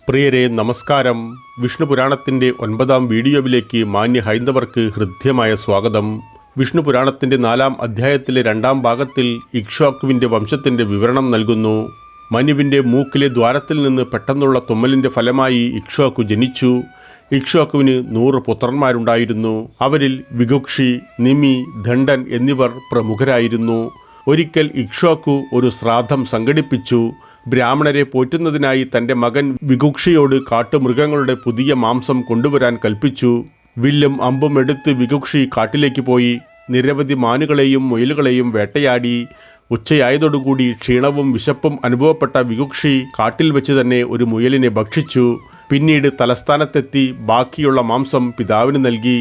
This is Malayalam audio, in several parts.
പ്രിയരെ നമസ്കാരം. വിഷ്ണു പുരാണത്തിൻ്റെ 9ാം വീഡിയോയിലേക്ക് മാന്യ ഹൈന്ദവർക്ക് ഹൃദ്യമായ സ്വാഗതം. വിഷ്ണു പുരാണത്തിൻ്റെ 4ാം അധ്യായത്തിലെ 2ാം ഭാഗത്തിൽ ഇക്ഷ്വാകുവിൻ്റെ വംശത്തിൻ്റെ വിവരണം നൽകുന്നു. മനുവിൻ്റെ മൂക്കിലെ ദ്വാരത്തിൽ നിന്ന് പെട്ടെന്നുള്ള തുമ്മലിൻ്റെ ഫലമായി ഇക്ഷ്വാകു ജനിച്ചു. ഇക്ഷ്വാകുവിന് 100 പുത്രന്മാരുണ്ടായിരുന്നു. അവരിൽ വികുക്ഷി, നിമി, ദണ്ഡൻ എന്നിവർ പ്രമുഖരായിരുന്നു. ഒരിക്കൽ ഇക്ഷ്വാകു ഒരു ശ്രാദ്ധം സംഘടിപ്പിച്ചു. ബ്രാഹ്മണരെ പോറ്റുന്നതിനായി തൻ്റെ മകൻ വികുക്ഷിയോട് കാട്ടുമൃഗങ്ങളുടെ പുതിയ മാംസം കൊണ്ടുവരാൻ കൽപ്പിച്ചു. വില്ലും അമ്പും എടുത്ത് വികുക്ഷി കാട്ടിലേക്ക് പോയി. നിരവധി മാനുകളെയും മുയലുകളെയും വേട്ടയാടി. ഉച്ചയായതോടുകൂടി ക്ഷീണവും വിശപ്പും അനുഭവപ്പെട്ട വികുക്ഷി കാട്ടിൽ വെച്ച് തന്നെ ഒരു മുയലിനെ ഭക്ഷിച്ചു. പിന്നീട് തലസ്ഥാനത്തെത്തി ബാക്കിയുള്ള മാംസം പിതാവിന് നൽകി.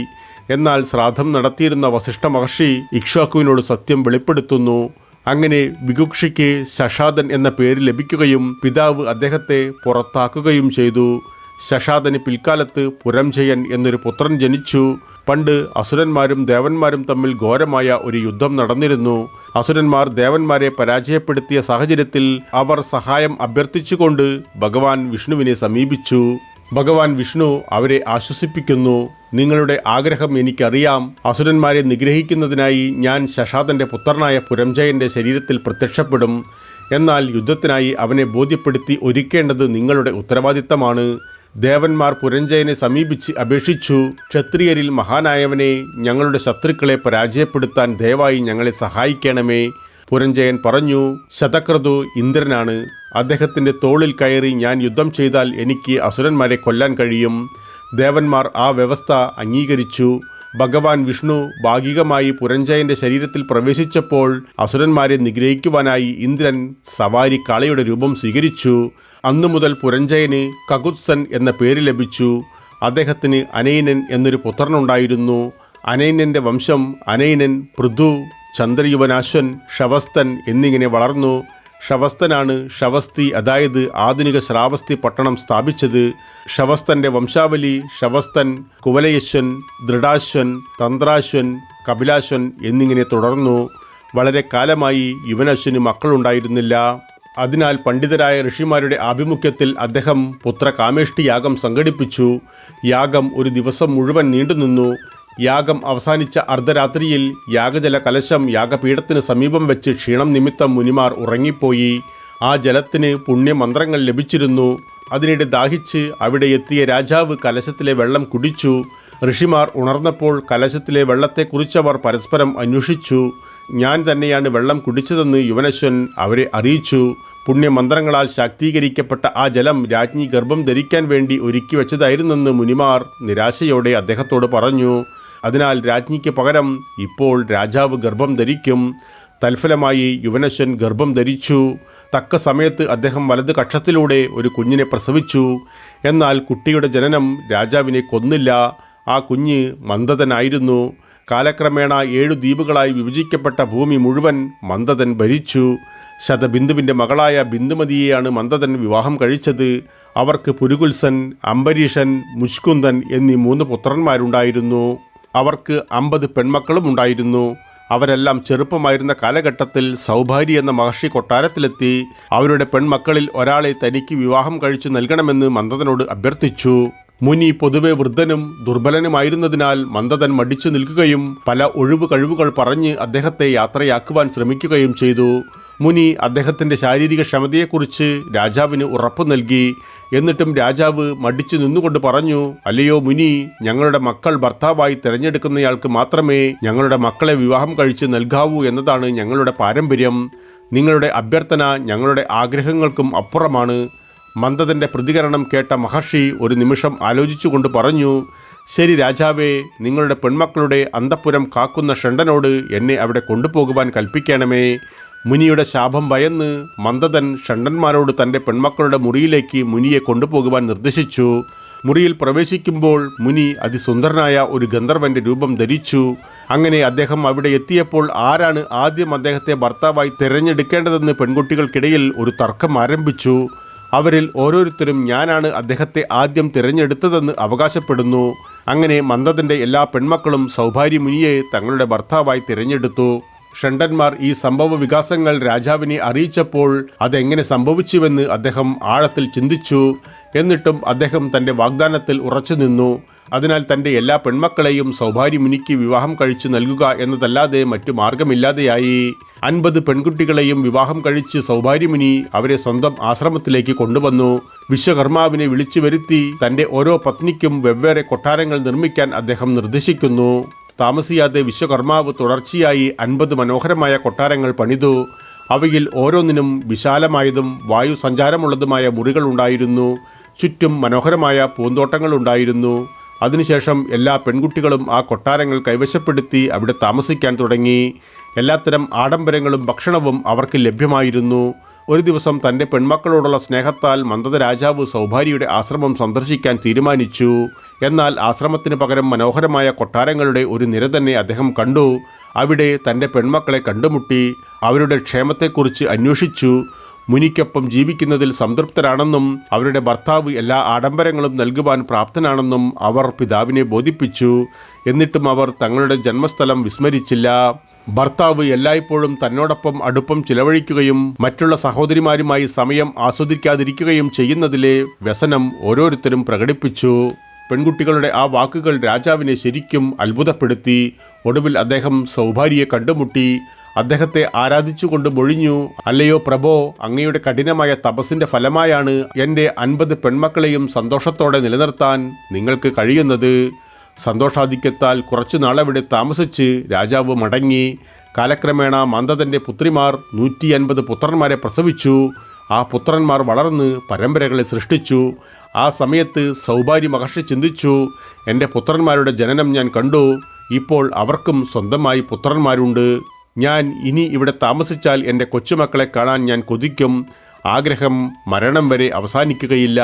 എന്നാൽ ശ്രാദ്ധം നടത്തിയിരുന്ന വസിഷ്ഠ മഹർഷി ഇക്ഷ്വാകുവിനോട് സത്യം വെളിപ്പെടുത്തുന്നു. അങ്ങനെ വികുക്ഷിക്ക് ശശാതൻ എന്ന പേര് ലഭിക്കുകയും പിതാവ് അദ്ദേഹത്തെ പുറത്താക്കുകയും ചെയ്തു. ശശാതന് പിൽക്കാലത്ത് പുരംജയൻ എന്നൊരു പുത്രൻ ജനിച്ചു. പണ്ട് അസുരന്മാരും ദേവന്മാരും തമ്മിൽ ഘോരമായ ഒരു യുദ്ധം നടന്നിരുന്നു. അസുരന്മാർ ദേവന്മാരെ പരാജയപ്പെടുത്തിയ സാഹചര്യത്തിൽ അവർ സഹായം അഭ്യർത്ഥിച്ചുകൊണ്ട് ഭഗവാൻ വിഷ്ണുവിനെ സമീപിച്ചു. ഭഗവാൻ വിഷ്ണു അവരെ ആശ്വസിപ്പിക്കുന്നു. നിങ്ങളുടെ ആഗ്രഹം എനിക്കറിയാം. അസുരന്മാരെ നിഗ്രഹിക്കുന്നതിനായി ഞാൻ ശശാതൻ്റെ പുത്രനായ പുരംജയൻ്റെ ശരീരത്തിൽ പ്രത്യക്ഷപ്പെടും. എന്നാൽ യുദ്ധത്തിനായി അവനെ ബോധ്യപ്പെടുത്തി ഒരുക്കേണ്ടത് നിങ്ങളുടെ ഉത്തരവാദിത്തമാണ്. ദേവന്മാർ പുരംജയനെ സമീപിച്ച് അപേക്ഷിച്ചു. ക്ഷത്രിയരിൽ മഹാനായവനെ, ഞങ്ങളുടെ ശത്രുക്കളെ പരാജയപ്പെടുത്താൻ ദയവായി ഞങ്ങളെ സഹായിക്കണമേ. പുരംജയൻ പറഞ്ഞു, ശതക്രതു ഇന്ദ്രനാണ്. അദ്ദേഹത്തിൻ്റെ തോളിൽ കയറി ഞാൻ യുദ്ധം ചെയ്താൽ എനിക്ക് അസുരന്മാരെ കൊല്ലാൻ കഴിയും. ദേവന്മാർ ആ വ്യവസ്ഥ അംഗീകരിച്ചു. ഭഗവാൻ വിഷ്ണു ഭാഗികമായി പുരംജയൻ്റെ ശരീരത്തിൽ പ്രവേശിച്ചപ്പോൾ അസുരന്മാരെ നിഗ്രഹിക്കുവാനായി ഇന്ദ്രൻ സവാരി കാളയുടെ രൂപം സ്വീകരിച്ചു. അന്നു മുതൽ പുരംജയന് കകുത്സൻ എന്ന പേര് ലഭിച്ചു. അദ്ദേഹത്തിന് അനൈനൻ എന്നൊരു പുത്രനുണ്ടായിരുന്നു. അനൈനൻ്റെ വംശം അനൈനൻ, പൃഥു, ചന്ദ്രയുവനാശ്വൻ, ശവസ്തൻ എന്നിങ്ങനെ വളർന്നു. ശവസ്തനാണ് ശവസ്തി, അതായത് ആധുനിക ശ്രാവസ്തി പട്ടണം സ്ഥാപിച്ചത്. ശവസ്തൻ്റെ വംശാവലി ശവസ്തൻ, കുവലയശ്വൻ, ദൃഢാശ്വൻ, തന്ത്രാശ്വൻ, കപിലാശ്വൻ എന്നിങ്ങനെ തുടർന്നു. വളരെ കാലമായി യുവനാശ്വന് മക്കളുണ്ടായിരുന്നില്ല. അതിനാൽ പണ്ഡിതരായ ഋഷിമാരുടെ ആഭിമുഖ്യത്തിൽ അദ്ദേഹം പുത്രകാമേഷ്ടി യാഗം സംഘടിപ്പിച്ചു. യാഗം ഒരു ദിവസം മുഴുവൻ നീണ്ടുനിന്നു. യാഗം അവസാനിച്ച അർദ്ധരാത്രിയിൽ യാഗജല കലശം യാഗപീഠത്തിന് സമീപം വെച്ച് ക്ഷീണം നിമിത്തം മുനിമാർ ഉറങ്ങിപ്പോയി. ആ ജലത്തിന് പുണ്യമന്ത്രങ്ങൾ ലഭിച്ചിരുന്നു. അതിനിടെ ദാഹിച്ച് അവിടെ എത്തിയ രാജാവ് കലശത്തിലെ വെള്ളം കുടിച്ചു. ഋഷിമാർ ഉണർന്നപ്പോൾ കലശത്തിലെ വെള്ളത്തെക്കുറിച്ചവർ പരസ്പരം അന്വേഷിച്ചു. ഞാൻ തന്നെയാണ് വെള്ളം കുടിച്ചതെന്ന് യുവനശ്വൻ അവരെ അറിയിച്ചു. പുണ്യമന്ത്രങ്ങളാൽ ശാക്തീകരിക്കപ്പെട്ട ആ ജലം രാജ്ഞി ഗർഭം ധരിക്കാൻ വേണ്ടി ഒരുക്കി വെച്ചതായിരുന്നെന്ന് മുനിമാർ നിരാശയോടെ അദ്ദേഹത്തോട് പറഞ്ഞു. അതിനാൽ രാജ്ഞിക്ക് പകരം ഇപ്പോൾ രാജാവ് ഗർഭം ധരിക്കും. തൽഫലമായി യുവനശ്വൻ ഗർഭം ധരിച്ചു. തക്ക സമയത്ത് അദ്ദേഹം വലത് കക്ഷത്തിലൂടെ ഒരു കുഞ്ഞിനെ പ്രസവിച്ചു. എന്നാൽ കുട്ടിയുടെ ജനനം രാജാവിനെ കൊന്നില്ല. ആ കുഞ്ഞ് മന്ദതനായിരുന്നു. കാലക്രമേണ 7 ദ്വീപുകളായി വിഭജിക്കപ്പെട്ട ഭൂമി മുഴുവൻ മന്ദതൻ ഭരിച്ചു. ശതബിന്ദുവിൻ്റെ മകളായ ബിന്ദുമതിയെയാണ് മന്ദതൻ വിവാഹം കഴിച്ചത്. അവർക്ക് പുരുകുൽസൻ, അംബരീഷൻ, മുഷ്കുന്ദൻ എന്നീ 3 പുത്രന്മാരുണ്ടായിരുന്നു. അവർക്ക് 50 പെൺമക്കളും ഉണ്ടായിരുന്നു. അവരെല്ലാം ചെറുപ്പമായിരുന്ന കാലഘട്ടത്തിൽ സൗഭാരി എന്ന മഹർഷി കൊട്ടാരത്തിലെത്തി. അവരുടെ പെൺമക്കളിൽ ഒരാളെ തനിക്ക് വിവാഹം കഴിച്ചു നൽകണമെന്ന് മന്ദതനോട് അഭ്യർത്ഥിച്ചു. മുനി പൊതുവെ വൃദ്ധനും ദുർബലനുമായിരുന്നതിനാൽ മന്ദതൻ മടിച്ചു നിൽക്കുകയും പല ഒഴിവ് കഴിവുകൾ പറഞ്ഞ് അദ്ദേഹത്തെ യാത്രയാക്കുവാൻ ശ്രമിക്കുകയും ചെയ്തു. മുനി അദ്ദേഹത്തിൻ്റെ ശാരീരിക ക്ഷമതയെക്കുറിച്ച് രാജാവിന് ഉറപ്പു നൽകി. എന്നിട്ടും രാജാവ് മടിച്ചു നിന്നുകൊണ്ട് പറഞ്ഞു, അല്ലയോ മുനി, ഞങ്ങളുടെ മക്കൾ ഭർത്താവായി തിരഞ്ഞെടുക്കുന്നയാൾക്ക് മാത്രമേ ഞങ്ങളുടെ മക്കളെ വിവാഹം കഴിച്ച് നൽകാവൂ എന്നതാണ് ഞങ്ങളുടെ പാരമ്പര്യം. നിങ്ങളുടെ അഭ്യർത്ഥന ഞങ്ങളുടെ ആഗ്രഹങ്ങൾക്കും അപ്പുറമാണ്. മന്ദതൻ്റെ പ്രതികരണം കേട്ട മഹർഷി ഒരു നിമിഷം ആലോചിച്ചുകൊണ്ട് പറഞ്ഞു, ശരി രാജാവേ, നിങ്ങളുടെ പെൺമക്കളുടെ അന്തഃപുരം കാക്കുന്ന ഷണ്ഡനോട് എന്നെ അവിടെ കൊണ്ടുപോകുവാൻ കൽപ്പിക്കണമേ. മുനിയുടെ ശാപം ഭയന്ന് മന്ദതൻ ഷണ്ഡന്മാരോട് തൻ്റെ പെൺമക്കളുടെ മുറിയിലേക്ക് മുനിയെ കൊണ്ടുപോകുവാൻ നിർദ്ദേശിച്ചു. മുറിയിൽ പ്രവേശിക്കുമ്പോൾ മുനി അതിസുന്ദരനായ ഒരു ഗന്ധർവൻ്റെ രൂപം ധരിച്ചു. അങ്ങനെ അദ്ദേഹം അവിടെ എത്തിയപ്പോൾ ആരാണ് ആദ്യം അദ്ദേഹത്തെ ഭർത്താവായി തിരഞ്ഞെടുക്കേണ്ടതെന്ന് പെൺകുട്ടികൾക്കിടയിൽ ഒരു തർക്കം ആരംഭിച്ചു. അവരിൽ ഓരോരുത്തരും ഞാനാണ് അദ്ദേഹത്തെ ആദ്യം തിരഞ്ഞെടുത്തതെന്ന് അവകാശപ്പെടുന്നു. അങ്ങനെ മന്ദതൻ്റെ എല്ലാ പെൺമക്കളും സൗഭാരി മുനിയെ തങ്ങളുടെ ഭർത്താവായി തിരഞ്ഞെടുത്തു. ഷണ്ഡന്മാർ ഈ സംഭവ വികാസങ്ങൾ രാജാവിനെ അറിയിച്ചപ്പോൾ അതെങ്ങനെ സംഭവിച്ചുവെന്ന് അദ്ദേഹം ആഴത്തിൽ ചിന്തിച്ചു. എന്നിട്ടും അദ്ദേഹം തൻ്റെ വാഗ്ദാനത്തിൽ ഉറച്ചു നിന്നു. അതിനാൽ തൻ്റെ എല്ലാ പെൺമക്കളെയും സൗഭാര്യ മുനിക്ക് വിവാഹം കഴിച്ചു നൽകുക എന്നതല്ലാതെ മറ്റു മാർഗമില്ലാതെയായി. 50 പെൺകുട്ടികളെയും വിവാഹം കഴിച്ച് സൗഭാര്യമുനി അവരെ സ്വന്തം ആശ്രമത്തിലേക്ക് കൊണ്ടുവന്നു. വിശ്വകർമാവിനെ വിളിച്ചു വരുത്തി തൻ്റെ ഓരോ പത്നിക്കും വെവ്വേറെ കൊട്ടാരങ്ങൾ നിർമ്മിക്കാൻ അദ്ദേഹം നിർദ്ദേശിക്കുന്നു. താമസിയാതെ വിശ്വകർമാവ് തുടർച്ചയായി 50 മനോഹരമായ കൊട്ടാരങ്ങൾ പണിതു. അവയിൽ ഓരോന്നിനും വിശാലമായതും വായു സഞ്ചാരമുള്ളതുമായ മുറികളുണ്ടായിരുന്നു. ചുറ്റും മനോഹരമായ പൂന്തോട്ടങ്ങളുണ്ടായിരുന്നു. അതിനുശേഷം എല്ലാ പെൺകുട്ടികളും ആ കൊട്ടാരങ്ങൾ കൈവശപ്പെടുത്തി അവിടെ താമസിക്കാൻ തുടങ്ങി. എല്ലാത്തരം ആഡംബരങ്ങളും ഭക്ഷണവും അവർക്ക് ലഭ്യമായിരുന്നു. ഒരു ദിവസം തൻ്റെ പെൺമക്കളോടുള്ള സ്നേഹത്താൽ മന്ദത രാജാവ് സൗഭാര്യയുടെ ആശ്രമം സന്ദർശിക്കാൻ തീരുമാനിച്ചു. എന്നാൽ ആശ്രമത്തിന് പകരം മനോഹരമായ കൊട്ടാരങ്ങളുടെ ഒരു നിര തന്നെ അദ്ദേഹം കണ്ടു. അവിടെ തൻ്റെ പെൺമക്കളെ കണ്ടുമുട്ടി അവരുടെ ക്ഷേമത്തെക്കുറിച്ച് അന്വേഷിച്ചു. മുനിക്കൊപ്പം ജീവിക്കുന്നതിൽ സംതൃപ്തരാണെന്നും അവരുടെ ഭർത്താവ് എല്ലാ ആഡംബരങ്ങളും നൽകുവാൻ പ്രാപ്തനാണെന്നും അവർ പിതാവിനെ ബോധിപ്പിച്ചു. എന്നിട്ടും അവർ തങ്ങളുടെ ജന്മസ്ഥലം വിസ്മരിച്ചില്ല. ഭർത്താവ് എല്ലായ്പ്പോഴും തന്നോടൊപ്പം അടുപ്പം ചിലവഴിക്കുകയും മറ്റുള്ള സഹോദരിമാരുമായി സമയം ആസ്വദിക്കാതിരിക്കുകയും ചെയ്യുന്നതിലെ വ്യസനം ഓരോരുത്തരും പ്രകടിപ്പിച്ചു. പെൺകുട്ടികളുടെ ആ വാക്കുകൾ രാജാവിനെ ശരിക്കും അത്ഭുതപ്പെടുത്തി. ഒടുവിൽ അദ്ദേഹം സൗഭാര്യയെ കണ്ടുമുട്ടി. അദ്ദേഹത്തെ ആരാധിച്ചുകൊണ്ട് മൊഴിഞ്ഞു, അല്ലയോ പ്രഭോ, അങ്ങയുടെ കഠിനമായ തപസ്സിന്റെ ഫലമായാണ് എൻ്റെ 50 പെൺമക്കളെയും സന്തോഷത്തോടെ നിലനിർത്താൻ നിങ്ങൾക്ക് കഴിയുന്നത്. സന്തോഷാധിക്യത്താൽ കുറച്ചു നാളവിടെ താമസിച്ച് രാജാവ് മടങ്ങി. കാലക്രമേണ മന്ദതൻ്റെ പുത്രിമാർ 150 പുത്രന്മാരെ പ്രസവിച്ചു. ആ പുത്രന്മാർ വളർന്ന് പരമ്പരകളെ സൃഷ്ടിച്ചു. ആ സമയത്ത് സൗഭാര്യ മഹർഷി ചിന്തിച്ചു, എൻ്റെ പുത്രന്മാരുടെ ജനനം ഞാൻ കണ്ടു. ഇപ്പോൾ അവർക്കും സ്വന്തമായി പുത്രന്മാരുണ്ട്. ഞാൻ ഇനി ഇവിടെ താമസിച്ചാൽ എൻ്റെ കൊച്ചുമക്കളെ കാണാൻ ഞാൻ കൊതിക്കും. ആഗ്രഹം മരണം വരെ അവസാനിക്കുകയില്ല.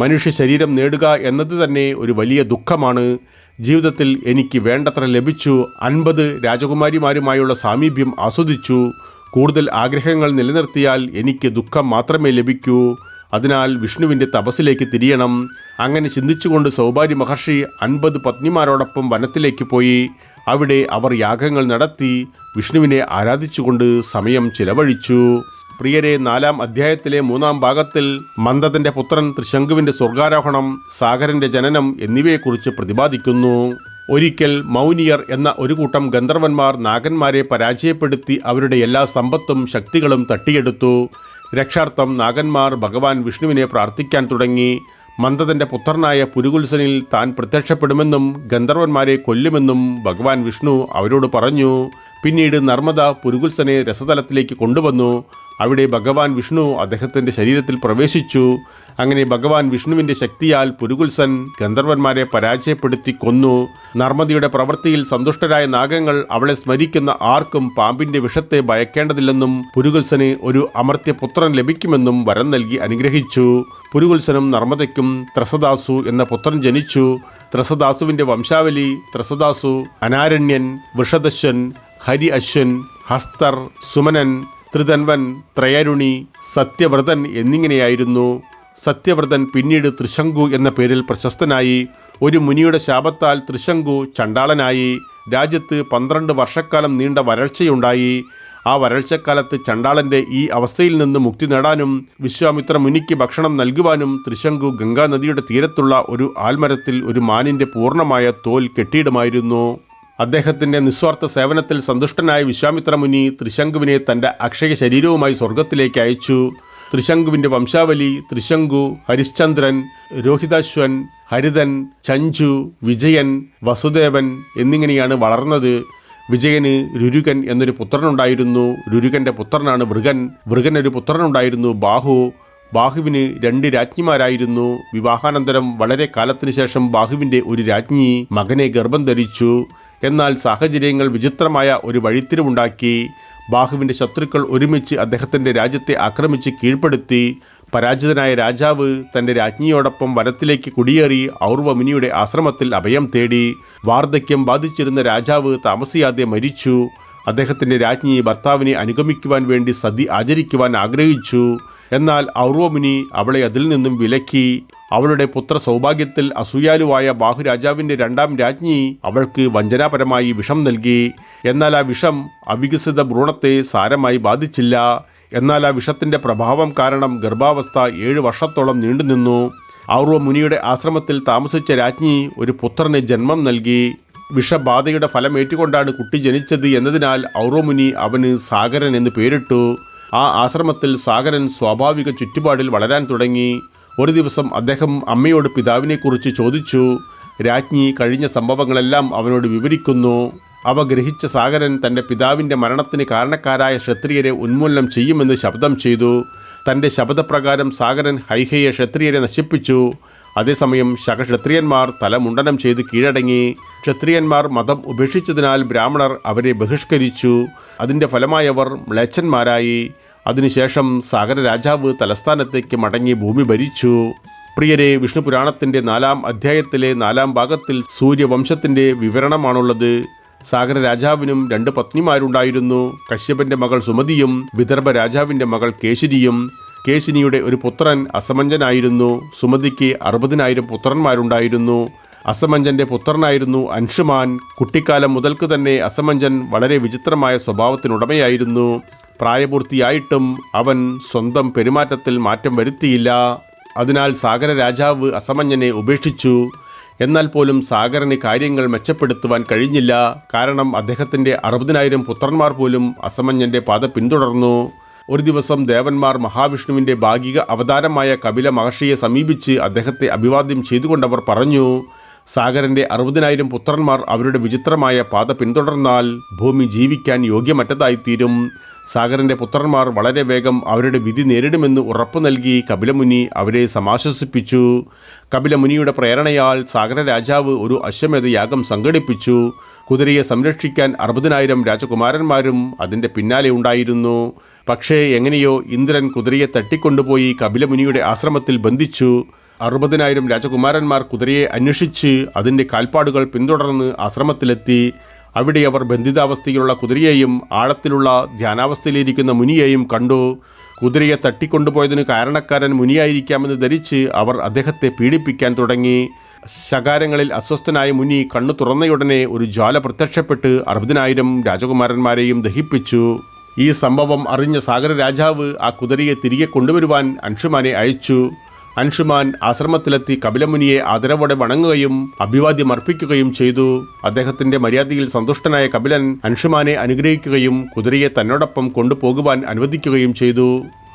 മനുഷ്യ ശരീരം നേടുക എന്നത് തന്നെ ഒരു വലിയ ദുഃഖമാണ്. ജീവിതത്തിൽ എനിക്ക് വേണ്ടത്ര ലഭിച്ചു. 50 രാജകുമാരിമാരുമായുള്ള സാമീപ്യം ആസ്വദിച്ചു. കൂടുതൽ ആഗ്രഹങ്ങൾ നിലനിർത്തിയാൽ എനിക്ക് ദുഃഖം മാത്രമേ ലഭിക്കൂ. അതിനാൽ വിഷ്ണുവിൻ്റെ തപസ്സിലേക്ക് തിരിയണം. അങ്ങനെ ചിന്തിച്ചുകൊണ്ട് സൗഭാര്യ മഹർഷി 50 പത്നിമാരോടൊപ്പം വനത്തിലേക്ക് പോയി. അവിടെ അവർ യാഗങ്ങൾ നടത്തി വിഷ്ണുവിനെ ആരാധിച്ചുകൊണ്ട് സമയം ചിലവഴിച്ചു. പ്രിയരെ, 4-ാം അധ്യായത്തിലെ 3-ാം ഭാഗത്തിൽ മന്ദതൻ്റെ പുത്രൻ ത്രിശങ്കുവിൻ്റെ സ്വർഗാരോഹണം, സാഗരൻ്റെ ജനനം എന്നിവയെക്കുറിച്ച് പ്രതിപാദിക്കുന്നു. ഒരിക്കൽ മൗനിയർ എന്ന ഒരു കൂട്ടം ഗന്ധർവന്മാർ നാഗന്മാരെ പരാജയപ്പെടുത്തി അവരുടെ എല്ലാ സമ്പത്തും ശക്തികളും തട്ടിയെടുത്തു. രക്ഷാർത്ഥം നാഗന്മാർ ഭഗവാൻ വിഷ്ണുവിനെ പ്രാർത്ഥിക്കാൻ തുടങ്ങി. മന്ദതൻ്റെ പുത്രനായ പുരുകുത്സനിൽ താൻ പ്രത്യക്ഷപ്പെടുമെന്നും ഗന്ധർവന്മാരെ കൊല്ലുമെന്നും ഭഗവാൻ വിഷ്ണു അവരോട് പറഞ്ഞു. പിന്നീട് നർമ്മദ പുരുകുത്സനെ രസതലത്തിലേക്ക് കൊണ്ടുവന്നു. അവിടെ ഭഗവാൻ വിഷ്ണു അദ്ദേഹത്തിൻ്റെ ശരീരത്തിൽ പ്രവേശിച്ചു. അങ്ങനെ ഭഗവാൻ വിഷ്ണുവിൻ്റെ ശക്തിയാൽ പുരുകുത്സൻ ഗന്ധർവന്മാരെ പരാജയപ്പെടുത്തി കൊന്നു. നർമ്മദയുടെ പ്രവൃത്തിയിൽ സന്തുഷ്ടരായ നാഗങ്ങൾ അവളെ സ്മരിക്കുന്ന ആർക്കും പാമ്പിൻ്റെ വിഷത്തെ ഭയക്കേണ്ടതില്ലെന്നും പുരുകുത്സന് ഒരു അമർത്യപുത്രൻ ലഭിക്കുമെന്നും വരം നൽകി അനുഗ്രഹിച്ചു. പുരുകുത്സനും നർമ്മദയ്ക്കും ത്രസദാസു എന്ന പുത്രൻ ജനിച്ചു. ത്രസദാസുവിൻ്റെ വംശാവലി ത്രസദാസു, അനാരണ്യൻ, വൃഷദശ്വൻ, ഹരി അശ്വൻ, ഹസ്തർ, സുമനൻ, ത്രിതൻവൻ, ത്രയരുണി, സത്യവ്രതൻ എന്നിങ്ങനെയായിരുന്നു. സത്യവ്രതൻ പിന്നീട് ത്രിശങ്കു എന്ന പേരിൽ പ്രശസ്തനായി. ഒരു മുനിയുടെ ശാപത്താൽ ത്രിശങ്കു ചണ്ടാളനായി. രാജ്യത്ത് 12 വർഷക്കാലം നീണ്ട വരൾച്ചയുണ്ടായി. ആ വരൾച്ചക്കാലത്ത് ചണ്ടാളൻ്റെ ഈ അവസ്ഥയിൽ നിന്ന് മുക്തി നേടാനും വിശ്വാമിത്ര മുനിക്ക് ഭക്ഷണം നൽകുവാനും ത്രിശങ്കു ഗംഗാനദിയുടെ തീരത്തുള്ള ഒരു ആൽമരത്തിൽ ഒരു മാനിൻ്റെ പൂർണ്ണമായ തോൽ കെട്ടിയിടുമായിരുന്നു. അദ്ദേഹത്തിൻ്റെ നിസ്വാർത്ഥ സേവനത്തിൽ സന്തുഷ്ടനായ വിശ്വാമിത്ര മുനി ത്രിശങ്കുവിനെ തൻ്റെ അക്ഷയ ശരീരവുമായി സ്വർഗത്തിലേക്ക് അയച്ചു. ത്രിശങ്കുവിൻ്റെ വംശാവലി ത്രിശങ്കു, ഹരിശ്ചന്ദ്രൻ, രോഹിതാശ്വൻ, ഹരിതൻ, ചഞ്ചു, വിജയൻ, വസുദേവൻ എന്നിങ്ങനെയാണ് വളർന്നത്. വിജയന് രുരുകൻ എന്നൊരു പുത്രനുണ്ടായിരുന്നു. രുരുകൻ്റെ പുത്രനാണ് വൃകൻ. വൃകനൊരു പുത്രനുണ്ടായിരുന്നു ബാഹു. ബാഹുവിന് 2 രാജ്ഞിമാരായിരുന്നു. വിവാഹാനന്തരം വളരെ കാലത്തിന് ശേഷം ബാഹുവിൻ്റെ ഒരു രാജ്ഞി മകനെ ഗർഭം ധരിച്ചു. എന്നാൽ സാഹചര്യങ്ങൾ വിചിത്രമായ ഒരു വഴിത്തിരിവുണ്ടാക്കി. ബാഹുവിൻ്റെ ശത്രുക്കൾ ഒരുമിച്ച് അദ്ദേഹത്തിൻ്റെ രാജ്യത്തെ ആക്രമിച്ച് കീഴ്പ്പെടുത്തി. പരാജിതനായ രാജാവ് തൻ്റെ രാജ്ഞിയോടൊപ്പം വനത്തിലേക്ക് കുടിയേറി ഔർവമുനിയുടെ ആശ്രമത്തിൽ അഭയം തേടി. വാർദ്ധക്യം ബാധിച്ചിരുന്ന രാജാവ് താമസിയാതെ മരിച്ചു. അദ്ദേഹത്തിൻ്റെ രാജ്ഞി ഭർത്താവിനെ അനുഗമിക്കുവാൻ വേണ്ടി സതി ആചരിക്കുവാൻ ആഗ്രഹിച്ചു. എന്നാൽ ഔർവമുനി അവളെ അതിൽ നിന്നും വിലക്കി. അവളുടെ പുത്ര സൗഭാഗ്യത്തിൽ അസൂയാലുവായ ബാഹുരാജാവിൻ്റെ 2-ാം രാജ്ഞി അവൾക്ക് വഞ്ചനാപരമായി വിഷം നൽകി. എന്നാൽ ആ വിഷം അവികസിത ഭ്രൂണത്തെ സാരമായി ബാധിച്ചില്ല. എന്നാൽ ആ വിഷത്തിൻ്റെ പ്രഭാവം കാരണം ഗർഭാവസ്ഥ 7 വർഷത്തോളം നീണ്ടുനിന്നു. ഔർവ മുനിയുടെ ആശ്രമത്തിൽ താമസിച്ച രാജ്ഞി ഒരു പുത്രന് ജന്മം നൽകി. വിഷബാധയുടെ ഫലമേറ്റുകൊണ്ടാണ് കുട്ടി ജനിച്ചത് എന്നതിനാൽ ഔർവമുനി അവന് സാഗരൻ എന്ന് പേരിട്ടു. ആ ആശ്രമത്തിൽ സാഗരൻ സ്വാഭാവിക ചുറ്റുപാടിൽ വളരാൻ തുടങ്ങി. ഒരു ദിവസം അദ്ദേഹം അമ്മയോട് പിതാവിനെക്കുറിച്ച് ചോദിച്ചു. രാജ്ഞി കഴിഞ്ഞ സംഭവങ്ങളെല്ലാം അവനോട് വിവരിക്കുന്നു. അവ ഗ്രഹിച്ച സാഗരൻ തൻ്റെ പിതാവിൻ്റെ മരണത്തിന് കാരണക്കാരായ ക്ഷത്രിയരെ ഉന്മൂലനം ചെയ്യുമെന്ന് ശപഥം ചെയ്തു. തൻ്റെ ശപഥപ്രകാരം സാഗരൻ ഹൈഹയെ ക്ഷത്രിയരെ നശിപ്പിച്ചു. അതേസമയം ശകക്ഷത്രിയന്മാർ തലമുണ്ടനം ചെയ്ത് കീഴടങ്ങി. ക്ഷത്രിയന്മാർ മതം ഉപേക്ഷിച്ചതിനാൽ ബ്രാഹ്മണർ അവരെ ബഹിഷ്കരിച്ചു. അതിൻ്റെ ഫലമായവർ മ്ലേച്ഛന്മാരായി. അതിനുശേഷം സാഗര രാജാവ് തലസ്ഥാനത്തേക്ക് മടങ്ങി ഭൂമി ഭരിച്ചു. പ്രിയരെ, വിഷ്ണു പുരാണത്തിൻ്റെ 4-ാം അധ്യായത്തിലെ 4-ാം ഭാഗത്തിൽ സൂര്യവംശത്തിൻ്റെ വിവരണമാണുള്ളത്. സാഗര രാജാവിനും 2 പത്നിമാരുണ്ടായിരുന്നു. കശ്യപന്റെ മകൾ സുമതിയും വിദർഭ രാജാവിൻ്റെ മകൾ കേശിനിയും. കേശിനിയുടെ ഒരു പുത്രൻ അസമഞ്ജനായിരുന്നു. സുമതിക്ക് 60,000 പുത്രന്മാരുണ്ടായിരുന്നു. അസമഞ്ജന്റെ പുത്രനായിരുന്നു അൻഷുമാൻ. കുട്ടിക്കാലം മുതൽക്ക് തന്നെ അസമഞ്ജൻ വളരെ വിചിത്രമായ സ്വഭാവത്തിനുടമയായിരുന്നു. പ്രായപൂർത്തിയായിട്ടും അവൻ സ്വന്തം പെരുമാറ്റത്തിൽ മാറ്റം വരുത്തിയില്ല. അതിനാൽ സാഗര രാജാവ് അസമഞ്ജനെ ഉപേക്ഷിച്ചു. എന്നാൽ പോലും സാഗരന് കാര്യങ്ങൾ മെച്ചപ്പെടുത്തുവാൻ കഴിഞ്ഞില്ല. കാരണം അദ്ദേഹത്തിൻ്റെ 60,000 പുത്രന്മാർ പോലും അസമഞ്ജന്റെ പാത പിന്തുടർന്നു. ഒരു ദിവസം ദേവന്മാർ മഹാവിഷ്ണുവിൻ്റെ ഭാഗിക അവതാരമായ കപില മഹർഷിയെ സമീപിച്ച് അദ്ദേഹത്തെ അഭിവാദ്യം ചെയ്തുകൊണ്ടവർ പറഞ്ഞു, സാഗരൻ്റെ 60,000 പുത്രന്മാർ അവരുടെ വിചിത്രമായ പാത പിന്തുടർന്നാൽ ഭൂമി ജീവിക്കാൻ യോഗ്യമറ്റതായിത്തീരും. സാഗരൻ്റെ പുത്രന്മാർ വളരെ വേഗം അവരുടെ വിധി നേരിടുമെന്ന് ഉറപ്പു നൽകി കപിലമുനി അവരെ സമാശ്വസിപ്പിച്ചു. കപിലമുനിയുടെ പ്രേരണയാൽ സാഗര രാജാവ് ഒരു അശ്വമേധയാഗം സംഘടിപ്പിച്ചു. കുതിരയെ സംരക്ഷിക്കാൻ 60,000 രാജകുമാരന്മാരും അതിൻ്റെ പിന്നാലെ ഉണ്ടായിരുന്നു. പക്ഷേ എങ്ങനെയോ ഇന്ദ്രൻ കുതിരയെ തട്ടിക്കൊണ്ടുപോയി കപിലമുനിയുടെ ആശ്രമത്തിൽ ബന്ധിച്ചു. 60,000 രാജകുമാരന്മാർ കുതിരയെ അന്വേഷിച്ച് അതിൻ്റെ കാൽപ്പാടുകൾ പിന്തുടർന്ന് ആശ്രമത്തിലെത്തി. അവിടെ അവർ ബന്ധിതാവസ്ഥയിലുള്ള കുതിരയെയും ആഴത്തിലുള്ള ധ്യാനാവസ്ഥയിലിരിക്കുന്ന മുനിയെയും കണ്ടു. കുതിരയെ തട്ടിക്കൊണ്ടുപോയതിന് കാരണക്കാരൻ മുനിയായിരിക്കാമെന്ന് ധരിച്ച് അവർ അദ്ദേഹത്തെ പീഡിപ്പിക്കാൻ തുടങ്ങി. ശകാരങ്ങളിൽ അസ്വസ്ഥനായ മുനി കണ്ണു തുറന്നയുടനെ ഒരു ജ്വാല പ്രത്യക്ഷപ്പെട്ട് 60,000 രാജകുമാരന്മാരെയും ദഹിപ്പിച്ചു. ഈ സംഭവം അറിഞ്ഞ സാഗര രാജാവ് ആ കുതിരയെ തിരികെ കൊണ്ടുവരുവാൻ അൻഷുമാനെ അയച്ചു. അൻഷുമാൻ ആശ്രമത്തിലെത്തി കപിലമുനിയെ ആദരവോടെ വണങ്ങുകയും അഭിവാദ്യം അർപ്പിക്കുകയും ചെയ്തു. അദ്ദേഹത്തിൻ്റെ മര്യാദയിൽ സന്തുഷ്ടനായ കപിലൻ അൻഷുമാനെ അനുഗ്രഹിക്കുകയും കുതിരയെ തന്നോടൊപ്പം കൊണ്ടുപോകുവാൻ അനുവദിക്കുകയും ചെയ്തു.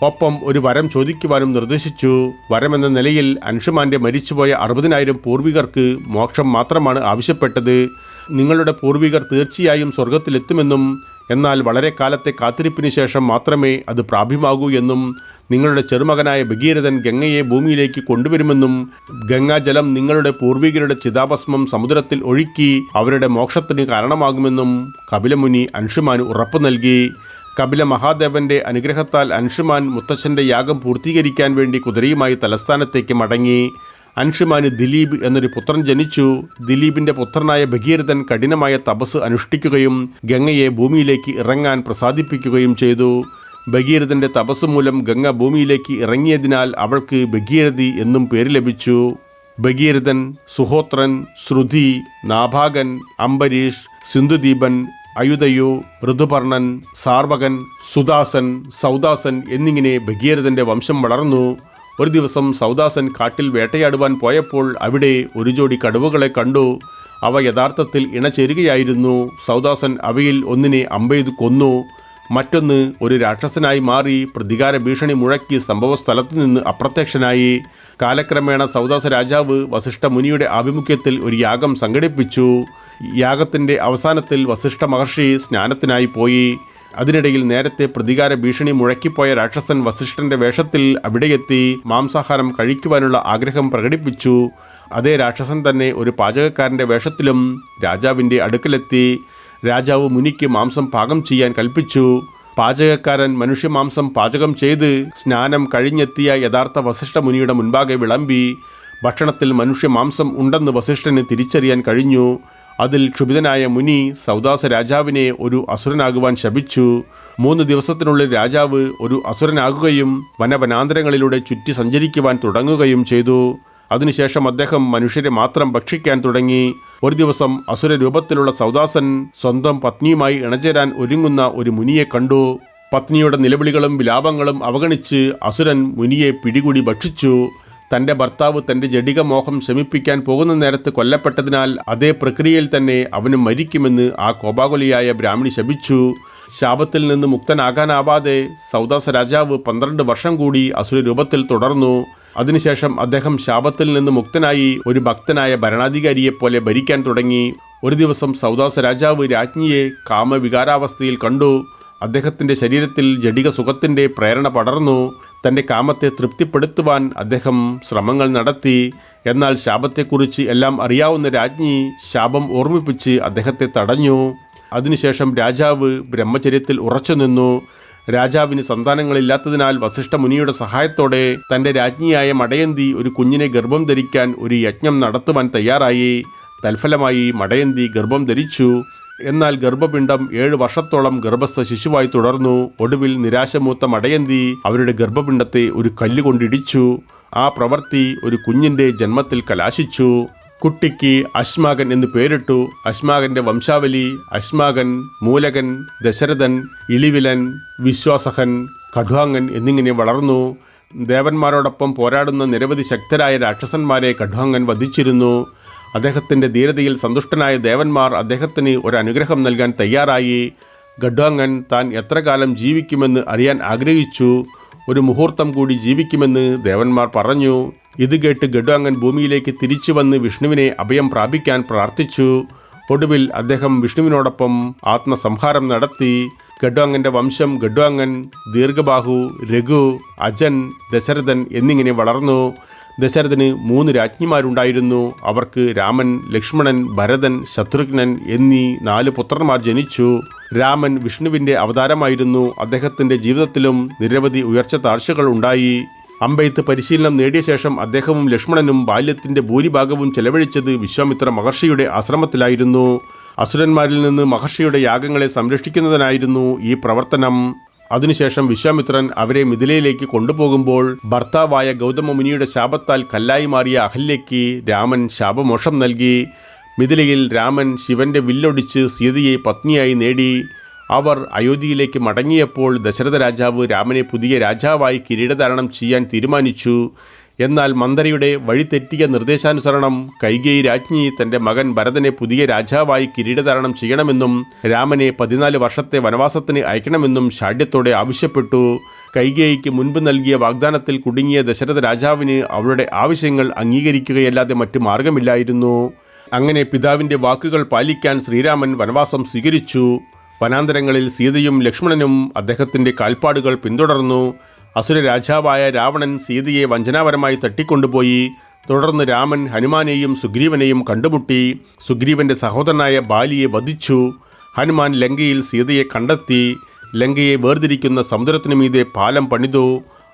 ഒപ്പം ഒരു വരം ചോദിക്കുവാനും നിർദ്ദേശിച്ചു. വരമെന്ന നിലയിൽ അൻഷുമാന്റെ മരിച്ചുപോയ 60,000 പൂർവികർക്ക് മോക്ഷം മാത്രമാണ് ആവശ്യപ്പെട്ടത്. നിങ്ങളുടെ പൂർവികർ തീർച്ചയായും സ്വർഗത്തിലെത്തുമെന്നും എന്നാൽ വളരെ കാലത്തെ കാത്തിരിപ്പിന് ശേഷം മാത്രമേ അത് പ്രാപ്യമാകൂ എന്നും നിങ്ങളുടെ ചെറുമകനായ ഭഗീരഥൻ ഗംഗയെ ഭൂമിയിലേക്ക് കൊണ്ടുവരുമെന്നും ഗംഗാജലം നിങ്ങളുടെ പൂർവികരുടെ ചിതാഭസ്മം സമുദ്രത്തിൽ ഒഴുക്കി അവരുടെ മോക്ഷത്തിന് കാരണമാകുമെന്നും കപിലമുനി അൻഷുമാന് ഉറപ്പു നൽകി. കപില മഹാദേവന്റെ അനുഗ്രഹത്താൽ അൻഷുമാൻ മുത്തച്ഛൻ്റെ യാഗം പൂർത്തീകരിക്കാൻ വേണ്ടി കുതിരയുമായി തലസ്ഥാനത്തേക്ക് മടങ്ങി. അൻഷുമാന് ദിലീപ് എന്നൊരു പുത്രൻ ജനിച്ചു. ദിലീപിൻ്റെ പുത്രനായ ഭഗീരഥൻ കഠിനമായ തപസ് അനുഷ്ഠിക്കുകയും ഗംഗയെ ഭൂമിയിലേക്ക് ഇറങ്ങാൻ പ്രസാദിപ്പിക്കുകയും ചെയ്തു. ഭഗീരഥൻ്റെ തപസ് മൂലം ഗംഗ ഭൂമിയിലേക്ക് ഇറങ്ങിയതിനാൽ അവൾക്ക് ഭഗീരഥി എന്നും പേര് ലഭിച്ചു. ഭഗീരഥൻ, സുഹോത്രൻ, ശ്രുതി, നാഭാഗൻ, അംബരീഷ്, സിന്ധുദീപൻ, അയുധയു, ഋതുപർണൻ, സാർവകൻ, സുദാസൻ, സൗദാസൻ എന്നിങ്ങനെ ഭഗീരഥൻ്റെ വംശം വളർന്നു. ഒരു ദിവസം സൗദാസൻ കാട്ടിൽ വേട്ടയാടുവാൻ പോയപ്പോൾ അവിടെ ഒരു ജോഡി കടുവകളെ കണ്ടു. അവ യഥാർത്ഥത്തിൽ ഇണചേരുകയായിരുന്നു. സൗദാസൻ അവയിൽ ഒന്നിനെ അമ്പെയ്ത് കൊന്നു. മറ്റൊന്ന് ഒരു രാക്ഷസനായി മാറി പ്രതികാര ഭീഷണി മുഴക്കി സംഭവസ്ഥലത്തു നിന്ന് അപ്രത്യക്ഷനായി. കാലക്രമേണ സൗദാസ രാജാവ് വസിഷ്ഠ മുനിയുടെ ആഭിമുഖ്യത്തിൽ ഒരു യാഗം സംഘടിപ്പിച്ചു. യാഗത്തിൻ്റെ അവസാനത്തിൽ വസിഷ്ഠ മഹർഷി സ്നാനത്തിനായി പോയി. അതിനിടയിൽ നേരത്തെ പ്രതികാര ഭീഷണി മുഴക്കിപ്പോയ രാക്ഷസൻ വസിഷ്ഠന്റെ വേഷത്തിൽ അവിടെയെത്തി മാംസാഹാരം കഴിക്കുവാനുള്ള ആഗ്രഹം പ്രകടിപ്പിച്ചു. അതേ രാക്ഷസൻ തന്നെ ഒരു പാചകക്കാരൻ്റെ വേഷത്തിലും രാജാവിൻ്റെ അടുക്കലെത്തി. രാജാവ് മുനിക്ക് മാംസം പാകം ചെയ്യാൻ കൽപ്പിച്ചു. പാചകക്കാരൻ മനുഷ്യമാംസം പാചകം ചെയ്ത് സ്നാനം കഴിഞ്ഞെത്തിയ യഥാർത്ഥ വസിഷ്ഠ മുനിയുടെ മുൻപാകെ വിളമ്പി. ഭക്ഷണത്തിൽ മനുഷ്യമാംസം ഉണ്ടെന്ന് വസിഷ്ഠന് തിരിച്ചറിയാൻ കഴിഞ്ഞു. അതിൽ ക്ഷുഭിതനായ മുനി സൗദാസ രാജാവിനെ ഒരു അസുരനാകുവാൻ ശപിച്ചു. 3 ദിവസത്തിനുള്ളിൽ രാജാവ് ഒരു അസുരനാകുകയും വനവനാന്തരങ്ങളിലൂടെ ചുറ്റി സഞ്ചരിക്കുവാൻ തുടങ്ങുകയും ചെയ്തു. അതിനുശേഷം അദ്ദേഹം മനുഷ്യരെ മാത്രം ഭക്ഷിക്കാൻ തുടങ്ങി. ഒരു ദിവസം അസുര രൂപത്തിലുള്ള സൗദാസൻ സ്വന്തം പത്നിയുമായി ഇണചേരാൻ ഒരുങ്ങുന്ന ഒരു മുനിയെ കണ്ടു. പത്നിയുടെ നിലവിളികളും വിലാപങ്ങളും അവഗണിച്ച് അസുരൻ മുനിയെ പിടികൂടി ഭക്ഷിച്ചു. തൻ്റെ ഭർത്താവ് തൻ്റെ ജഡിക മോഹം ശമിപ്പിക്കാൻ പോകുന്ന നേരത്ത് കൊല്ലപ്പെട്ടതിനാൽ അതേ പ്രക്രിയയിൽ തന്നെ അവനും മരിക്കുമെന്ന് ആ കോപാകുലിയായ ബ്രാഹ്മണി ശപിച്ചു. ശാപത്തിൽ നിന്ന് മുക്തനാകാനാവാതെ സൗദാസ രാജാവ് 12 വർഷം കൂടി അസുര രൂപത്തിൽ തുടർന്നു. അതിനുശേഷം അദ്ദേഹം ശാപത്തിൽ നിന്ന് മുക്തനായി ഒരു ഭക്തനായ ഭരണാധികാരിയെപ്പോലെ ഭരിക്കാൻ തുടങ്ങി. ഒരു ദിവസം സൗദാസ രാജാവ് രാജ്ഞിയെ കാമവികാരാവസ്ഥയിൽ കണ്ടു. അദ്ദേഹത്തിൻ്റെ ശരീരത്തിൽ ജഡിക സുഖത്തിൻ്റെ പ്രേരണ പടർന്നു. തൻ്റെ കാമത്തെ തൃപ്തിപ്പെടുത്തുവാൻ അദ്ദേഹം ശ്രമങ്ങൾ നടത്തി. എന്നാൽ ശാപത്തെക്കുറിച്ച് എല്ലാം അറിയാവുന്ന രാജ്ഞി ശാപം ഓർമ്മിപ്പിച്ച് അദ്ദേഹത്തെ തടഞ്ഞു. അതിനുശേഷം രാജാവ് ബ്രഹ്മചര്യത്തിൽ ഉറച്ചുനിന്നു. രാജാവിന് സന്താനങ്ങളില്ലാത്തതിനാൽ വസിഷ്ഠ മുനിയുടെ സഹായത്തോടെ തൻ്റെ രാജ്ഞിയായ മടയന്തി ഒരു കുഞ്ഞിനെ ഗർഭം ധരിക്കാൻ ഒരു യജ്ഞം നടത്തുവാൻ തയ്യാറായി. തൽഫലമായി മടയന്തി ഗർഭം ധരിച്ചു. എന്നാൽ ഗർഭപിണ്ഡം 7 വർഷത്തോളം ഗർഭസ്ഥ ശിശുവായി തുടർന്നു. ഒടുവിൽ നിരാശമൂത്ത മടയന്തി അവരുടെ ഗർഭപിണ്ഡത്തെ ഒരു കല്ലുകൊണ്ടിടിച്ചു. ആ പ്രവൃത്തി ഒരു കുഞ്ഞിൻ്റെ ജന്മത്തിൽ കലാശിച്ചു. കുട്ടിക്ക് അശ്മാകൻ എന്ന് പേരിട്ടു. അശ്മാകന്റെ വംശാവലി അശ്മാകൻ, മൂലകൻ, ദശരഥൻ, ഇളിവിലൻ, വിശ്വാസഹൻ, കഠ്വാങ്ങൻ എന്നിങ്ങനെ വളർന്നു. ദേവന്മാരോടൊപ്പം പോരാടുന്ന നിരവധി ശക്തരായ രാക്ഷസന്മാരെ കഠ്വാങ്ങൻ വധിച്ചിരുന്നു. അദ്ദേഹത്തിൻ്റെ ധീരതയിൽ സന്തുഷ്ടനായ ദേവന്മാർ അദ്ദേഹത്തിന് ഒരു അനുഗ്രഹം നൽകാൻ തയ്യാറായി. ഖഡ്വാങ്ങൻ താൻ എത്ര കാലം ജീവിക്കുമെന്ന് അറിയാൻ ആഗ്രഹിച്ചു. ഒരു മുഹൂർത്തം കൂടി ജീവിക്കുമെന്ന് ദേവന്മാർ പറഞ്ഞു. ഇത് കേട്ട് ഖഡ്വാങ്ങൻ ഭൂമിയിലേക്ക് തിരിച്ചു വന്ന് വിഷ്ണുവിനെ അഭയം പ്രാപിക്കാൻ പ്രാർത്ഥിച്ചു. ഒടുവിൽ അദ്ദേഹം വിഷ്ണുവിനോടൊപ്പം ആത്മസംഹാരം നടത്തി. ഖഡ്വാങ്ങൻ്റെ വംശം ഖഡ്വാങ്ങൻ, ദീർഘബാഹു, രഘു, അജൻ, ദശരഥൻ എന്നിങ്ങനെ വളർന്നു. ദശരഥന് 3 രാജ്ഞിമാരുണ്ടായിരുന്നു. അവർക്ക് രാമൻ, ലക്ഷ്മണൻ, ഭരതൻ, ശത്രുഘ്നൻ എന്നീ 4 പുത്രന്മാർ ജനിച്ചു. രാമൻ വിഷ്ണുവിൻ്റെ അവതാരമായിരുന്നു. അദ്ദേഹത്തിൻ്റെ ജീവിതത്തിലും നിരവധി ഉയർച്ച താഴ്ചകൾ ഉണ്ടായി. അമ്പെയ്ത്ത് പരിശീലനം നേടിയ ശേഷം അദ്ദേഹവും ലക്ഷ്മണനും ബാല്യത്തിൻ്റെ ഭൂരിഭാഗവും ചെലവഴിച്ചത് വിശ്വാമിത്ര മഹർഷിയുടെ ആശ്രമത്തിലായിരുന്നു. അസുരന്മാരിൽ നിന്ന് മഹർഷിയുടെ യാഗങ്ങളെ സംരക്ഷിക്കുന്നതിനായിരുന്നു ഈ പ്രവർത്തനം. അതിനുശേഷം വിശ്വാമിത്രൻ അവരെ മിഥിലയിലേക്ക് കൊണ്ടുപോകുമ്പോൾ ഭർത്താവായ ഗൗതമ മുനിയുടെ ശാപത്താൽ കല്ലായി മാറിയ അഹല്യയ്ക്ക് രാമൻ ശാപമോക്ഷം നൽകി. മിഥിലയിൽ രാമൻ ശിവന്റെ വില്ലൊടിച്ച് സീതയെ പത്നിയായി നേടി. അവർ അയോധ്യയിലേക്ക് മടങ്ങിയപ്പോൾ ദശരഥ രാജാവ് രാമനെ പുതിയ രാജാവായി കിരീടധാരണം ചെയ്യാൻ തീരുമാനിച്ചു. എന്നാൽ മന്ദരയുടെ വഴിതെറ്റിയ നിർദ്ദേശാനുസരണം കൈകേയി രാജ്ഞി തൻ്റെ മകൻ ഭരതനെ പുതിയ രാജാവായി കിരീടധാരണം ചെയ്യണമെന്നും രാമനെ 14 വർഷത്തെ വനവാസത്തിന് അയക്കണമെന്നും ശാഠ്യത്തോടെ ആവശ്യപ്പെട്ടു. കൈകേയിക്ക് മുൻപ് നൽകിയ വാഗ്ദാനത്തിൽ കുടുങ്ങിയ ദശരഥ രാജാവിന് അവളുടെ ആവശ്യങ്ങൾ അംഗീകരിക്കുകയല്ലാതെ മറ്റു മാർഗമില്ലായിരുന്നു. അങ്ങനെ പിതാവിൻ്റെ വാക്കുകൾ പാലിക്കാൻ ശ്രീരാമൻ വനവാസം സ്വീകരിച്ചു. വനാന്തരങ്ങളിൽ സീതയും ലക്ഷ്മണനും അദ്ദേഹത്തിൻ്റെ കാൽപ്പാടുകൾ പിന്തുടർന്നു. അസുര രാജാവായ രാവണൻ സീതയെ വഞ്ചനാപരമായി തട്ടിക്കൊണ്ടുപോയി. തുടർന്ന് രാമൻ ഹനുമാനെയും സുഗ്രീവനെയും കണ്ടുമുട്ടി. സുഗ്രീവന്റെ സഹോദരനായ ബാലിയെ വധിച്ചു. ഹനുമാൻ ലങ്കയിൽ സീതയെ കണ്ടെത്തി. ലങ്കയെ വേർതിരിക്കുന്ന സമുദ്രത്തിനു മീതെ പാലം പണിതു.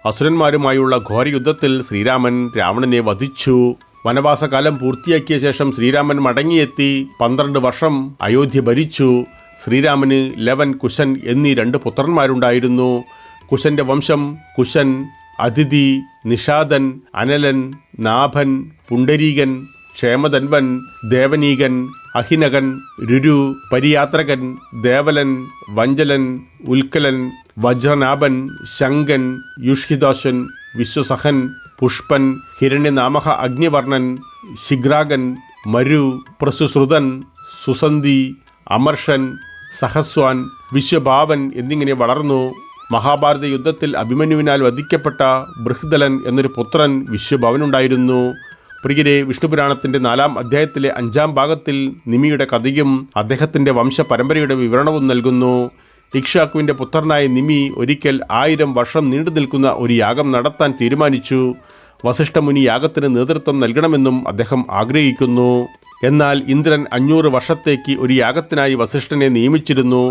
അസുരന്മാരുമായുള്ള ഘോരയുദ്ധത്തിൽ ശ്രീരാമൻ രാവണനെ വധിച്ചു. വനവാസകാലം പൂർത്തിയാക്കിയ ശേഷം ശ്രീരാമൻ മടങ്ങിയെത്തി 12 വർഷം അയോധ്യ ഭരിച്ചു. ശ്രീരാമന് ലവൻ, കുശൻ എന്നീ 2 പുത്രന്മാരുണ്ടായിരുന്നു. കുശന്റെ വംശം കുശൻ, അതിഥി, നിഷാദൻ, അനലൻ, നാഭൻ, പുണ്ടരീകൻ, ക്ഷേമധൻവൻ, ദേവനീകൻ, അഹിനകൻ, രുരു, പരിയാത്രകൻ, ദേവലൻ, വഞ്ചലൻ, ഉൽക്കലൻ, വജ്രനാഭൻ, ശങ്കൻ, യുഷ്ഹിദോഷൻ, വിശ്വസഹൻ, പുഷ്പൻ, ഹിരണ്യനാമഹ അഗ്നിവർണൻ, ശിഗ്രാഗൻ, മരു, പ്രസുശ്രുതൻ, സുസന്ധി, അമർഷൻ, സഹസ്വാൻ, വിശ്വഭാവൻ എന്നിങ്ങനെ വളർന്നു. മഹാഭാരത യുദ്ധത്തിൽ അഭിമന്യുവിനാൽ വധിക്കപ്പെട്ട ബൃഹ്ദലൻ എന്നൊരു പുത്രൻ വിശ്വഭവനുണ്ടായിരുന്നു. പ്രിയരെ, വിഷ്ണുപുരാണത്തിൻ്റെ 4-ാം അധ്യായത്തിലെ 5-ാം ഭാഗത്തിൽ നിമിയുടെ കഥയും അദ്ദേഹത്തിൻ്റെ വംശപരമ്പരയുടെ വിവരണവും നൽകുന്നു. ഇക്ഷ്വാകുവിൻ്റെ പുത്രനായ നിമി ഒരിക്കൽ 1000 വർഷം നീണ്ടു നിൽക്കുന്ന ഒരു യാഗം നടത്താൻ തീരുമാനിച്ചു. വസിഷ്ഠമുനി യാഗത്തിന് നേതൃത്വം നൽകണമെന്നും അദ്ദേഹം ആഗ്രഹിക്കുന്നു. എന്നാൽ ഇന്ദ്രൻ 500 വർഷത്തേക്ക് ഒരു യാഗത്തിനായി വസിഷ്ഠനെ നിയമിച്ചിരുന്നു.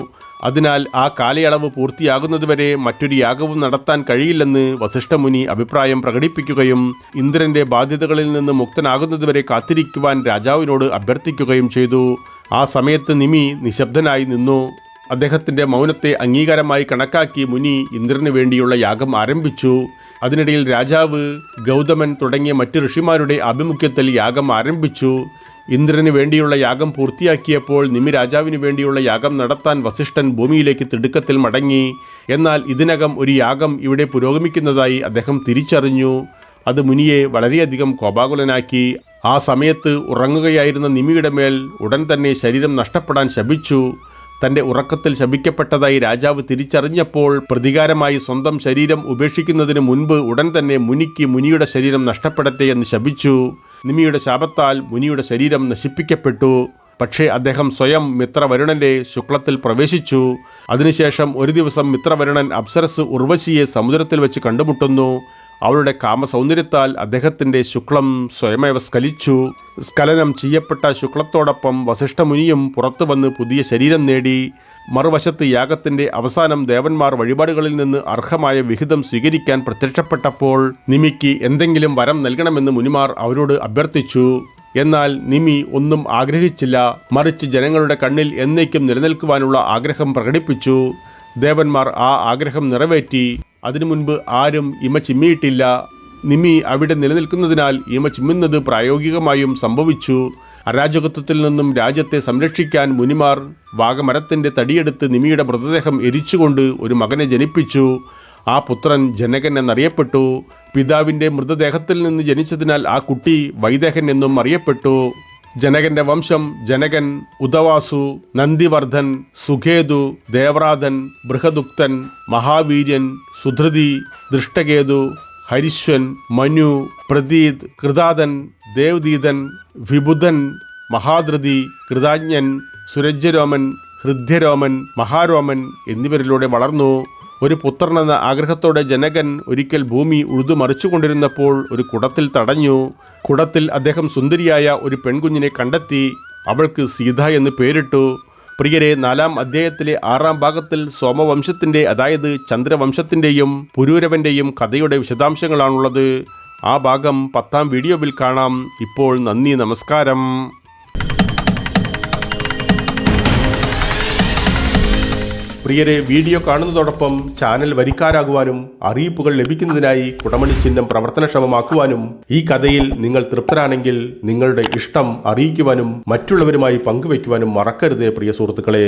അതിനാൽ ആ കാലയളവ് പൂർത്തിയാകുന്നതുവരെ മറ്റൊരു യാഗവും നടത്താൻ കഴിയില്ലെന്ന് വസിഷ്ഠമുനി അഭിപ്രായം പ്രകടിപ്പിക്കുകയും ഇന്ദ്രന്റെ ബാധ്യതകളിൽ നിന്ന് മുക്തനാകുന്നതുവരെ കാത്തിരിക്കുവാൻ രാജാവിനോട് അഭ്യർത്ഥിക്കുകയും ചെയ്തു. ആ സമയത്ത് നിമി നിശബ്ദനായി നിന്നു. അദ്ദേഹത്തിൻ്റെ മൗനത്തെ അംഗീകാരമായി കണക്കാക്കി മുനി ഇന്ദ്രന് വേണ്ടിയുള്ള യാഗം ആരംഭിച്ചു. അതിനിടയിൽ രാജാവ്, ഗൗതമൻ തുടങ്ങിയ മറ്റ് ഋഷിമാരുടെ ആഭിമുഖ്യത്തിൽ യാഗം ആരംഭിച്ചു. ഇന്ദ്രന് വേണ്ടിയുള്ള യാഗം പൂർത്തിയാക്കിയപ്പോൾ നിമി രാജാവിന് വേണ്ടിയുള്ള യാഗം നടത്താൻ വസിഷ്ഠൻ ഭൂമിയിലേക്ക് തിടുക്കത്തിൽ മടങ്ങി. എന്നാൽ ഇതിനകം ഒരു യാഗം ഇവിടെ പുരോഗമിക്കുന്നതായി അദ്ദേഹം തിരിച്ചറിഞ്ഞു. അത് മുനിയെ വളരെയധികം കോപാകുലനാക്കി. ആ സമയത്ത് ഉറങ്ങുകയായിരുന്ന നിമിയുടെ മേൽ ഉടൻ തന്നെ ശരീരം നഷ്ടപ്പെടാൻ ശപിച്ചു. തൻ്റെ ഉറക്കത്തിൽ ശപിക്കപ്പെട്ടതായി രാജാവ് തിരിച്ചറിഞ്ഞപ്പോൾ പ്രതികാരമായി സ്വന്തം ശരീരം ഉപേക്ഷിക്കുന്നതിന് മുൻപ് ഉടൻ തന്നെ മുനിക്ക് മുനിയുടെ ശരീരം നഷ്ടപ്പെടട്ടെ എന്ന് ശപിച്ചു. നിമിയുടെ ശാപത്താൽ മുനിയുടെ ശരീരം നശിപ്പിക്കപ്പെട്ടു. പക്ഷേ അദ്ദേഹം സ്വയം മിത്രവരുണന്റെ ശുക്ലത്തിൽ പ്രവേശിച്ചു. അതിനുശേഷം ഒരു ദിവസം മിത്രവരുണൻ അപ്സരസ് ഉർവശിയെ സമുദ്രത്തിൽ വെച്ച് കണ്ടുമുട്ടുന്നു. അവളുടെ കാമസൗന്ദര്യത്താൽ അദ്ദേഹത്തിൻ്റെ ശുക്ലം സ്വയമേവ സ്ഖലിച്ചു. സ്ഖലനം ചെയ്യപ്പെട്ട ശുക്ലത്തോടൊപ്പം വസിഷ്ഠമുനിയും പുറത്തു വന്ന് പുതിയ ശരീരം നേടി. മറുവശത്ത് യാഗത്തിൻ്റെ അവസാനം ദേവന്മാർ വഴിപാടുകളിൽ നിന്ന് അർഹമായ വിഹിതം സ്വീകരിക്കാൻ പ്രത്യക്ഷപ്പെട്ടപ്പോൾ നിമിക്ക് എന്തെങ്കിലും വരം നൽകണമെന്ന് മുനിമാർ അവരോട് അഭ്യർത്ഥിച്ചു. എന്നാൽ നിമി ഒന്നും ആഗ്രഹിച്ചില്ല. മറിച്ച് ജനങ്ങളുടെ കണ്ണിൽ എന്നേക്കും നിലനിൽക്കുവാനുള്ള ആഗ്രഹം പ്രകടിപ്പിച്ചു. ദേവന്മാർ ആ ആഗ്രഹം നിറവേറ്റി. അതിനു മുൻപ് ആരും ഇമ ചിമ്മിയിട്ടില്ല. നിമി അവിടെ നിലനിൽക്കുന്നതിനാൽ ഇമ ചിമ്മുന്നത് പ്രായോഗികമായും സംഭവിച്ചു. അരാജകത്വത്തിൽ നിന്നും രാജ്യത്തെ സംരക്ഷിക്കാൻ മുനിമാർ വാഗമരത്തിൻ്റെ തടിയെടുത്ത് നിമിയുടെ മൃതദേഹം എരിച്ചുകൊണ്ട് ഒരു മകനെ ജനിപ്പിച്ചു. ആ പുത്രൻ ജനകൻ എന്നറിയപ്പെട്ടു. പിതാവിൻ്റെ മൃതദേഹത്തിൽ നിന്ന് ജനിച്ചതിനാൽ ആ കുട്ടി വൈദേഹൻ എന്നും അറിയപ്പെട്ടു. ജനകന്റെ വംശം ജനകൻ, ഉദവാസു, നന്ദിവർദ്ധൻ, സുഖേതു, ദേവറാധൻ, ബൃഹദുക്തൻ, മഹാവീര്യൻ, സുധൃതി, ദൃഷ്ടകേതു, ഹരിശ്വൻ, മനു, പ്രതീത്, കൃതാതൻ, ദേവദീതൻ, വിബുധൻ, മഹാധൃതി, കൃതാജ്ഞൻ, സുരജ്യരോമൻ, ഹൃദ്യരോമൻ, മഹാരോമൻ എന്നിവരിലൂടെ വളർന്നു. ഒരു പുത്രനെന്ന ആഗ്രഹത്തോടെ ജനകൻ ഒരിക്കൽ ഭൂമി ഉഴുതുമറിച്ചുകൊണ്ടിരുന്നപ്പോൾ ഒരു കുടത്തിൽ തടഞ്ഞു. കുടത്തിൽ അദ്ദേഹം സുന്ദരിയായ ഒരു പെൺകുഞ്ഞിനെ കണ്ടെത്തി. അവൾക്ക് സീത എന്ന് പേരിട്ടു. പ്രിയരെ, 4-ാം അധ്യായത്തിലെ 6-ാം ഭാഗത്തിൽ സോമവംശത്തിൻ്റെ, അതായത് ചന്ദ്രവംശത്തിൻ്റെയും പുരൂരവൻ്റെയും കഥയുടെ വിശദാംശങ്ങളാണുള്ളത്. ആ ഭാഗം 10-ാം വീഡിയോയിൽ കാണാം. ഇപ്പോൾ നന്ദി, നമസ്കാരം. പ്രിയരെ, വീഡിയോ കാണുന്നതോടൊപ്പം ചാനൽ വരിക്കാരാകുവാനും അറിയിപ്പുകൾ ലഭിക്കുന്നതിനായി കുടമണി ചിഹ്നം പ്രവർത്തനക്ഷമമാക്കുവാനും ഈ കഥയിൽ നിങ്ങൾ തൃപ്തരാണെങ്കിൽ നിങ്ങളുടെ ഇഷ്ടം അറിയിക്കുവാനും മറ്റുള്ളവരുമായി പങ്കുവയ്ക്കുവാനും മറക്കരുതേ പ്രിയ സുഹൃത്തുക്കളെ.